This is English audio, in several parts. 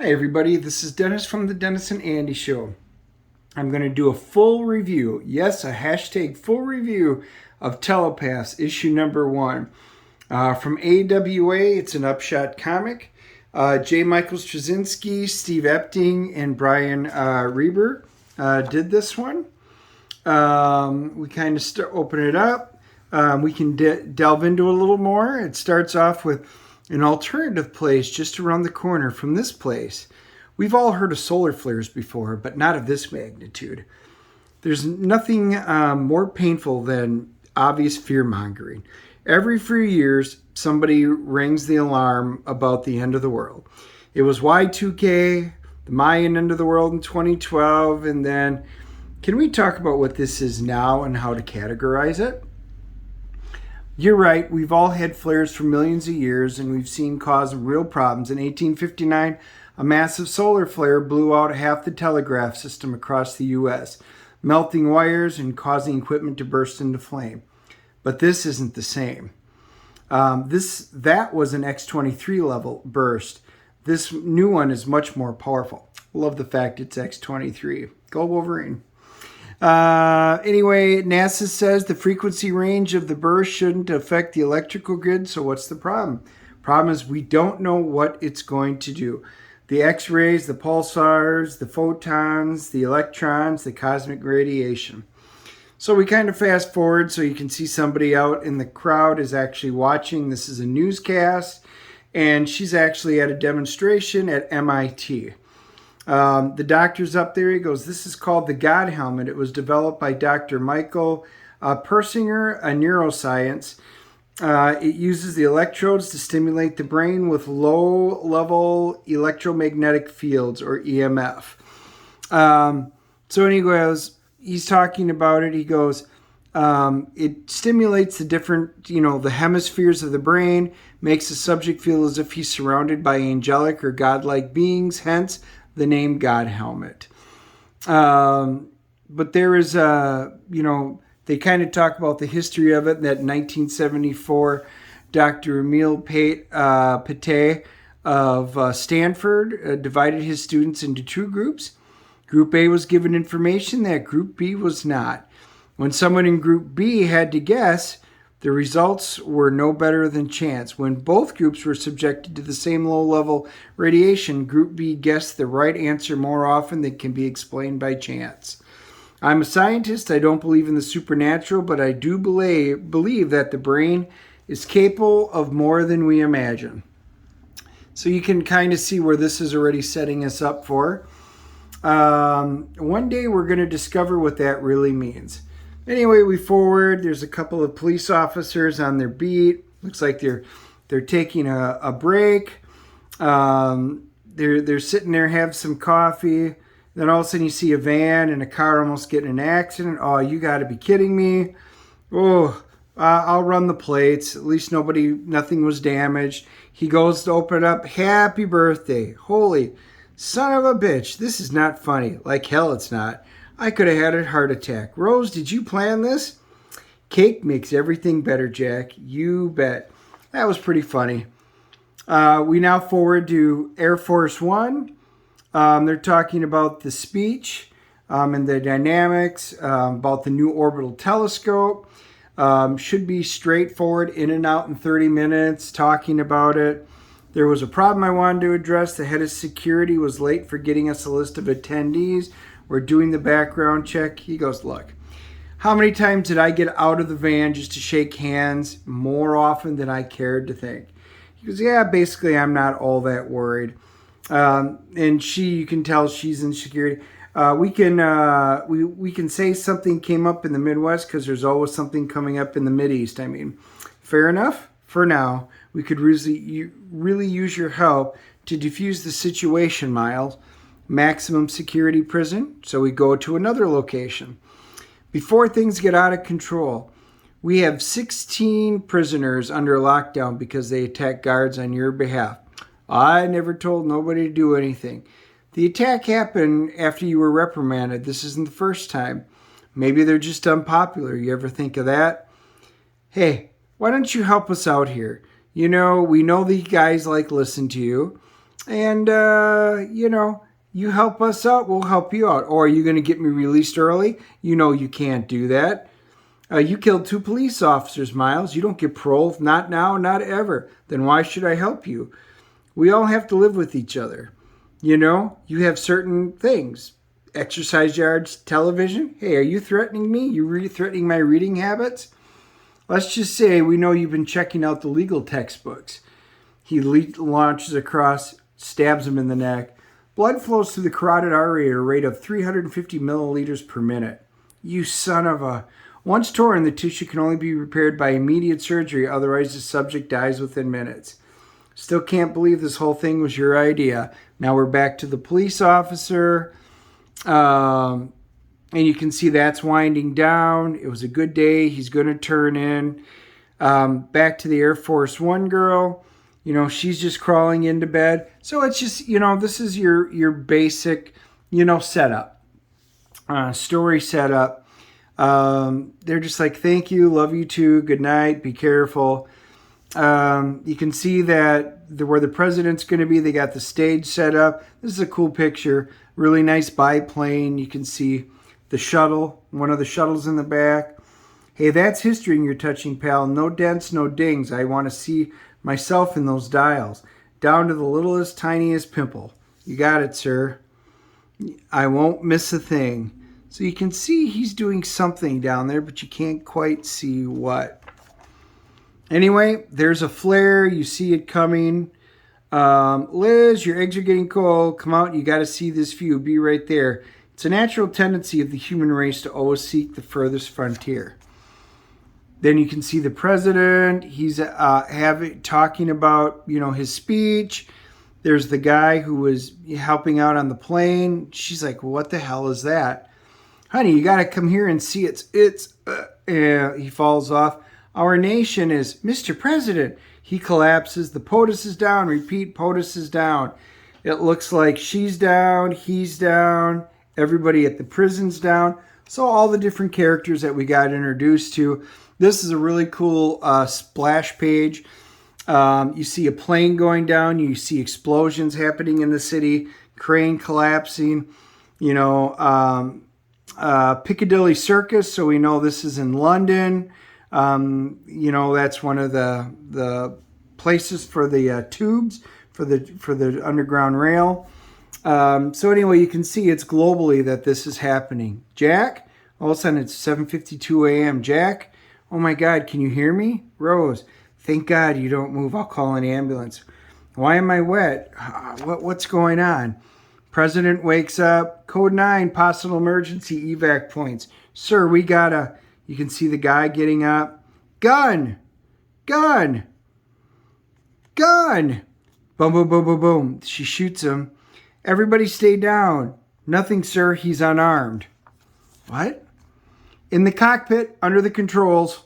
Hi everybody, this is Dennis from the Dennis and Andy Show. I'm going to do a full review, yes, a hashtag full review of Telepaths, issue number 1. From AWA, it's an Upshot comic. J. Michael Straczynski, Steve Epting, and Brian Reber did this one. We kind of open it up. We can delve into a little more. It starts off with an alternative place just around the corner from this place. We've all heard of solar flares before, but not of this magnitude. There's nothing more painful than obvious fear-mongering. Every few years, somebody rings the alarm about the end of the world. It was Y2K, the Mayan end of the world in 2012, and then can we talk about what this is now and how to categorize it? You're right, we've all had flares for millions of years, and we've seen cause real problems. In 1859, a massive solar flare blew out half the telegraph system across the U.S., melting wires and causing equipment to burst into flame. But this isn't the same. That was an X-23 level burst. This new one is much more powerful. Love the fact it's X-23. Go Wolverine. Anyway, NASA says the frequency range of the burst shouldn't affect the electrical grid, so what's the problem? Problem is we don't know what it's going to do. The X-rays, the pulsars, the photons, the electrons, the cosmic radiation. So we kind of fast forward so you can see somebody out in the crowd is actually watching. This is a newscast, and she's actually at a demonstration at MIT. The doctor's up there. He goes, this is called the God Helmet. It was developed by Dr. Michael Persinger, a neuroscience. It uses the electrodes to stimulate the brain with low-level electromagnetic fields, or EMF. So anyways, he's talking about it. He goes, it stimulates the different, the hemispheres of the brain, makes the subject feel as if he's surrounded by angelic or godlike beings, hence the name God Helmet. But there is they kind of talk about the history of it, that in 1974, Dr. Emil Pate of Stanford divided his students into two groups. Group A was given information that Group B was not. When someone in Group B had to guess, the results were no better than chance. When both groups were subjected to the same low-level radiation, Group B guessed the right answer more often than can be explained by chance. I'm a scientist. I don't believe in the supernatural, but I do believe that the brain is capable of more than we imagine. So you can kind of see where this is already setting us up for. One day we're going to discover what that really means. Anyway, we forward. There's a couple of police officers on their beat. Looks like they're taking a break. They're sitting there, have some coffee. Then all of a sudden you see a van and a car almost getting in an accident. Oh, you got to be kidding me. Oh, I'll run the plates. At least nothing was damaged. He goes to open it up. Happy birthday. Holy son of a bitch. This is not funny. Like hell it's not. I could have had a heart attack. Rose, did you plan this? Cake makes everything better, Jack. You bet. That was pretty funny. We now forward to Air Force One. They're talking about the speech and the dynamics, about the new orbital telescope. Should be straightforward, in and out in 30 minutes, talking about it. There was a problem I wanted to address. The head of security was late for getting us a list of attendees. We're doing the background check. He goes, look, how many times did I get out of the van just to shake hands? More often than I cared to think. He goes, yeah, basically I'm not all that worried. And you can tell she's in security. We can say something came up in the Midwest because there's always something coming up in the Mideast. I mean, fair enough for now. We could really use your help to defuse the situation, Miles. Maximum security prison, so we go to another location. Before things get out of control, we have 16 prisoners under lockdown because they attacked guards on your behalf. I never told nobody to do anything. The attack happened after you were reprimanded. This isn't the first time. Maybe they're just unpopular. You ever think of that? Hey, why don't you help us out here? We know the guys listen to you. And, you help us out, we'll help you out. Or are you going to get me released early? You know you can't do that. You killed 2 police officers, Miles. You don't get parole. Not now, not ever. Then why should I help you? We all have to live with each other. You have certain things. Exercise yards, television. Hey, are you threatening me? You threatening my reading habits? Let's just say we know you've been checking out the legal textbooks. He launches across, stabs him in the neck. Blood flows through the carotid artery at a rate of 350 milliliters per minute. You son of a... Once torn, the tissue can only be repaired by immediate surgery, otherwise the subject dies within minutes. Still can't believe this whole thing was your idea. Now we're back to the police officer. And you can see that's winding down. It was a good day. He's going to turn in. Back to the Air Force One girl. She's just crawling into bed. So it's just, this is your basic, setup. Story setup. They're just like, thank you, love you too, good night, be careful. You can see that where the president's going to be, they got the stage set up. This is a cool picture. Really nice biplane. You can see the shuttle, one of the shuttles in the back. Hey, that's history in your touching, pal. No dents, no dings. I want to see myself in those dials, down to the littlest, tiniest pimple. You got it, sir. I won't miss a thing. So you can see he's doing something down there, but you can't quite see what. Anyway, there's a flare. You see it coming. Liz, your eggs are getting cold. Come out. You got to see this view. Be right there. It's a natural tendency of the human race to always seek the furthest frontier. Then you can see the president. He's talking about, his speech. There's the guy who was helping out on the plane. She's like, well, what the hell is that? Honey, you got to come here and see he falls off. Our nation is, Mr. President. He collapses. The POTUS is down. Repeat, POTUS is down. It looks like she's down. He's down. Everybody at the prison's down. So all the different characters that we got introduced to. This is a really cool splash page. You see a plane going down. You see explosions happening in the city. Crane collapsing. Piccadilly Circus. So we know this is in London. That's one of the places for the tubes for the underground rail. So anyway, you can see it's globally that this is happening. Jack, all of a sudden it's 7:52 a.m. Jack, oh my God, can you hear me? Rose, thank God you don't move. I'll call an ambulance. Why am I wet? What's going on? President wakes up. Code 9, possible emergency evac points. Sir, we gotta. You can see the guy getting up. Gun! Gun! Gun! Boom, boom, boom, boom, boom. She shoots him. Everybody stay down. Nothing, sir. He's unarmed. What? In the cockpit, under the controls.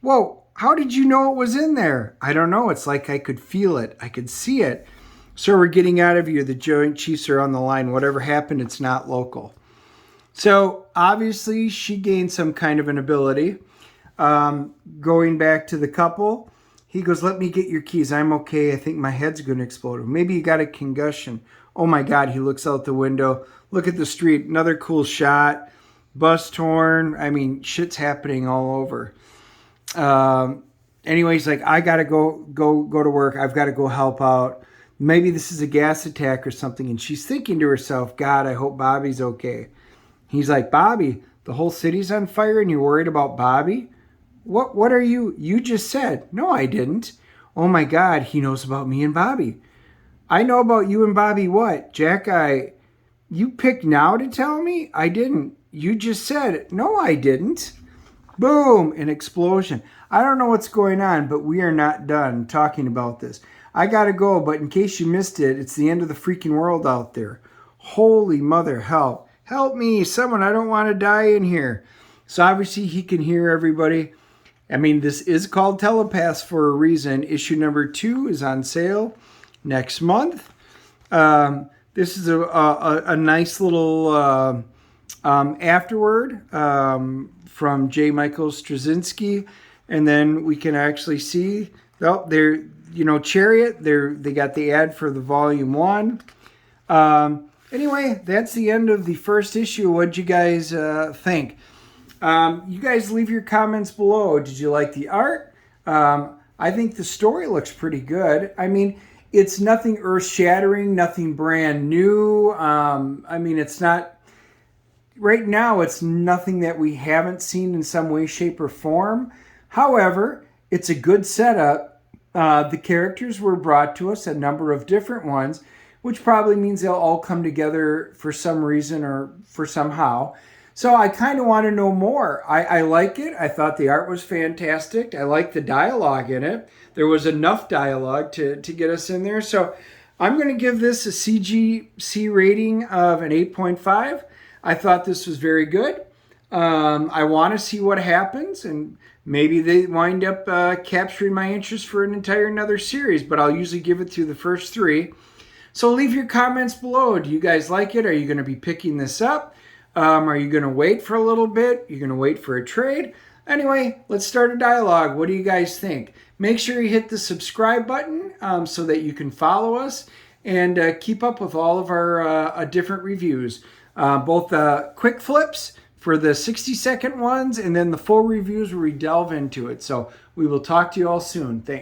Whoa, how did you know it was in there? I don't know. It's like I could feel it. I could see it. Sir, we're getting out of here. The Joint Chiefs are on the line. Whatever happened, it's not local. So, obviously, she gained some kind of an ability. Going back to the couple, he goes, let me get your keys. I'm okay. I think my head's going to explode. Maybe you got a concussion. Oh, my God. He looks out the window. Look at the street. Another cool shot. Bus torn. I mean, shit's happening all over. Anyway, he's like, I got to go to work. I've got to go help out. Maybe this is a gas attack or something. And she's thinking to herself, God, I hope Bobby's okay. He's like, Bobby, the whole city's on fire and you're worried about Bobby? What are you? You just said. No, I didn't. Oh my God, he knows about me and Bobby. I know about you and Bobby what? Jack, you picked now to tell me? I didn't. You just said. No, I didn't. Boom, an explosion. I don't know what's going on, but we are not done talking about this. I gotta go, but in case you missed it, it's the end of the freaking world out there. Holy mother, help. Help me, someone, I don't want to die in here. So obviously he can hear everybody. I mean, this is called Telepaths for a reason. Issue number 2 is on sale next month. This is a nice little afterword from J. Michael Straczynski. And then we can actually see Well, they're, Chariot, they got the ad for the volume 1. Anyway, that's the end of the first issue. What'd you guys think? You guys leave your comments below. Did you like the art? I think the story looks pretty good. I mean, it's nothing earth-shattering, nothing brand new. I mean, it's not... Right now, it's nothing that we haven't seen in some way, shape, or form. However, it's a good setup. The characters were brought to us, a number of different ones, which probably means they'll all come together for some reason or for somehow. So I kind of want to know more. I like it. I thought the art was fantastic. I like the dialogue in it. There was enough dialogue to get us in there. So I'm going to give this a CGC rating of an 8.5. I thought this was very good. I want to see what happens, and maybe they wind up capturing my interest for another series, but I'll usually give it through the first 3. So leave your comments below. Do you guys like it? Are you going to be picking this up? Are you going to wait for a little bit? You're going to wait for a trade? Anyway, let's start a dialogue. What do you guys think? Make sure you hit the subscribe button so that you can follow us and keep up with all of our different reviews. Both the quick flips for the 60-second ones and then the full reviews where we delve into it. So we will talk to you all soon. Thanks.